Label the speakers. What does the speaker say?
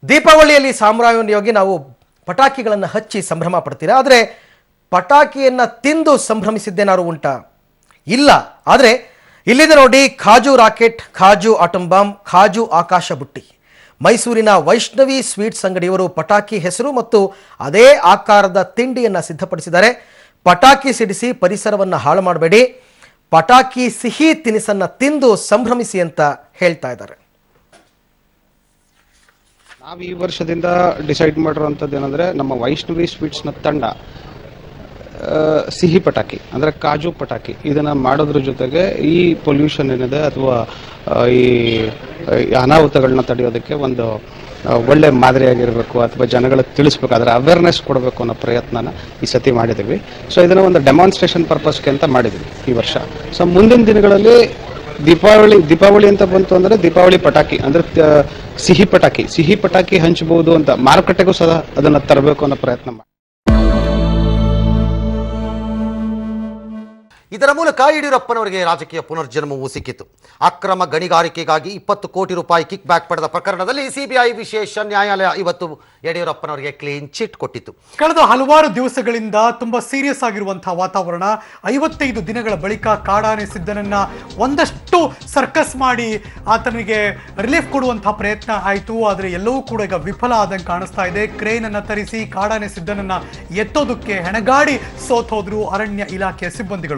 Speaker 1: ದೀಪಾವಳಿಯಲ್ಲಿ ಸಾಮಾನ್ಯವಾಗಿ ನಾವು ಪಟಾಕಿಗಳನ್ನು ಹಚ್ಚಿ ಸಂಭ್ರಮ ಪಡ್ತೀರಾ. ಆದರೆ ಪಟಾಕಿಯನ್ನು ತಿಂದು ಸಂಭ್ರಮಿಸಿದ್ದೇನಾರು ಉಂಟಾ? ಇಲ್ಲ. ಆದರೆ ಇಲ್ಲಿದೆ ನೋಡಿ, kaju rocket, kaju atom bomb, kaju ಆಕಾಶ ಬುಟ್ಟಿ. ಮೈಸೂರಿನ ವೈಷ್ಣವಿ ಸ್ವೀಟ್ಸ್ ಅಂಗಡಿಯವರು ಪಟಾಕಿ ಹೆಸರು ಮತ್ತು ಅದೇ ಆಕಾರದ ತಿಂಡಿಯನ್ನು ಸಿದ್ಧಪಡಿಸಿದ್ದಾರೆ. ಪಟಾಕಿ ಸಿಡಿಸಿ ಪರಿಸರವನ್ನು ಹಾಳು ಮಾಡಬೇಡಿ, ಪಟಾಕಿ ಸಿಹಿ ತಿನಿಸನ್ನು ತಿಂದು ಸಂಭ್ರಮಿಸಿ ಅಂತ ಹೇಳ್ತಾ ಇದ್ದಾರೆ.
Speaker 2: ನಾವು ಈ ವರ್ಷದಿಂದ ಡಿಸೈಡ್ ಮಾಡಿರುವಂಥದ್ದು ಏನಂದರೆ, ನಮ್ಮ ವೈಷ್ಣವಿ ಸ್ವೀಟ್ಸ್ನ ತಂಡ ಸಿಹಿ ಪಟಾಕಿ ಅಂದರೆ ಕಾಜು ಪಟಾಕಿ ಇದನ್ನು ಮಾಡೋದ್ರ ಜೊತೆಗೆ ಈ ಪೊಲ್ಯೂಷನ್ ಏನಿದೆ ಅಥವಾ ಈ ಅನಾಹುತಗಳನ್ನ ತಡೆಯೋದಕ್ಕೆ ಒಂದು ಒಳ್ಳೆ ಮಾದರಿಯಾಗಿರಬೇಕು ಅಥವಾ ಜನಗಳಿಗೆ ತಿಳಿಸ್ಬೇಕು, ಅದರ ಅವೇರ್ನೆಸ್ ಕೊಡಬೇಕು ಅನ್ನೋ ಪ್ರಯತ್ನನ ಈ ಸತಿ ಮಾಡಿದ್ದೀವಿ. ಸೊ ಇದನ್ನು ಒಂದು ಡೆಮಾನ್ಸ್ಟ್ರೇಷನ್ ಪರ್ಪಸ್ಗೆ ಅಂತ ಮಾಡಿದ್ವಿ ಈ ವರ್ಷ. ಸೊ ಮುಂದಿನ ದಿನಗಳಲ್ಲಿ ದೀಪಾವಳಿ ಅಂತ ಬಂತು ಅಂದರೆ ದೀಪಾವಳಿ ಪಟಾಕಿ ಅಂದರೆ ಸಿಹಿ ಪಟಾಕಿ ಹಂಚಬಹುದು ಅಂತ ಮಾರುಕಟ್ಟೆಗೂ ಸಹ ಅದನ್ನು ತರಬೇಕು ಅನ್ನೋ ಪ್ರಯತ್ನ ಮಾಡಿ.
Speaker 3: ಇದರ ಮೂಲಕ ಯಡಿಯೂರಪ್ಪನವರಿಗೆ ರಾಜಕೀಯ ಪುನರ್ಜನ್ಮವೂ ಸಿಕ್ಕಿತು. ಅಕ್ರಮ ಗಣಿಗಾರಿಕೆಗಾಗಿ 20 ಕೋಟಿ ರೂಪಾಯಿ ಕಿಕ್ ಬ್ಯಾಕ್ ಪಡೆದ ಪ್ರಕರಣದಲ್ಲಿ ಸಿಬಿಐ ವಿಶೇಷ ನ್ಯಾಯಾಲಯ ಇವತ್ತು ಯಡಿಯೂರಪ್ಪನವರಿಗೆ ಕ್ಲೀನ್ ಚಿಟ್ ಕೊಟ್ಟಿತು.
Speaker 4: ಕಳೆದ ಹಲವಾರು ದಿವಸಗಳಿಂದ ತುಂಬಾ ಸೀರಿಯಸ್ ಆಗಿರುವಂತಹ ವಾತಾವರಣ. 55 ದಿನಗಳ ಬಳಿಕ ಕಾಡಾನೆ ಸಿದ್ದನನ್ನ ಒಂದಷ್ಟು ಸರ್ಕಸ್ ಮಾಡಿ ಆತನಿಗೆ ರಿಲೀಫ್ ಕೊಡುವಂತಹ ಪ್ರಯತ್ನ ಆಯಿತು. ಆದರೆ ಎಲ್ಲವೂ ಕೂಡ ಈಗ ವಿಫಲ ಆದಂಗೆ ಕಾಣಿಸ್ತಾ ಇದೆ. ಕ್ರೇನ್ ಅನ್ನ ತರಿಸಿ ಕಾಡಾನೆ ಸಿದ್ದನನ್ನ ಎತ್ತೋದಕ್ಕೆ ಹೆಣಗಾಡಿ ಸೋತೋದ್ರು ಅರಣ್ಯ ಇಲಾಖೆಯ ಸಿಬ್ಬಂದಿಗಳು.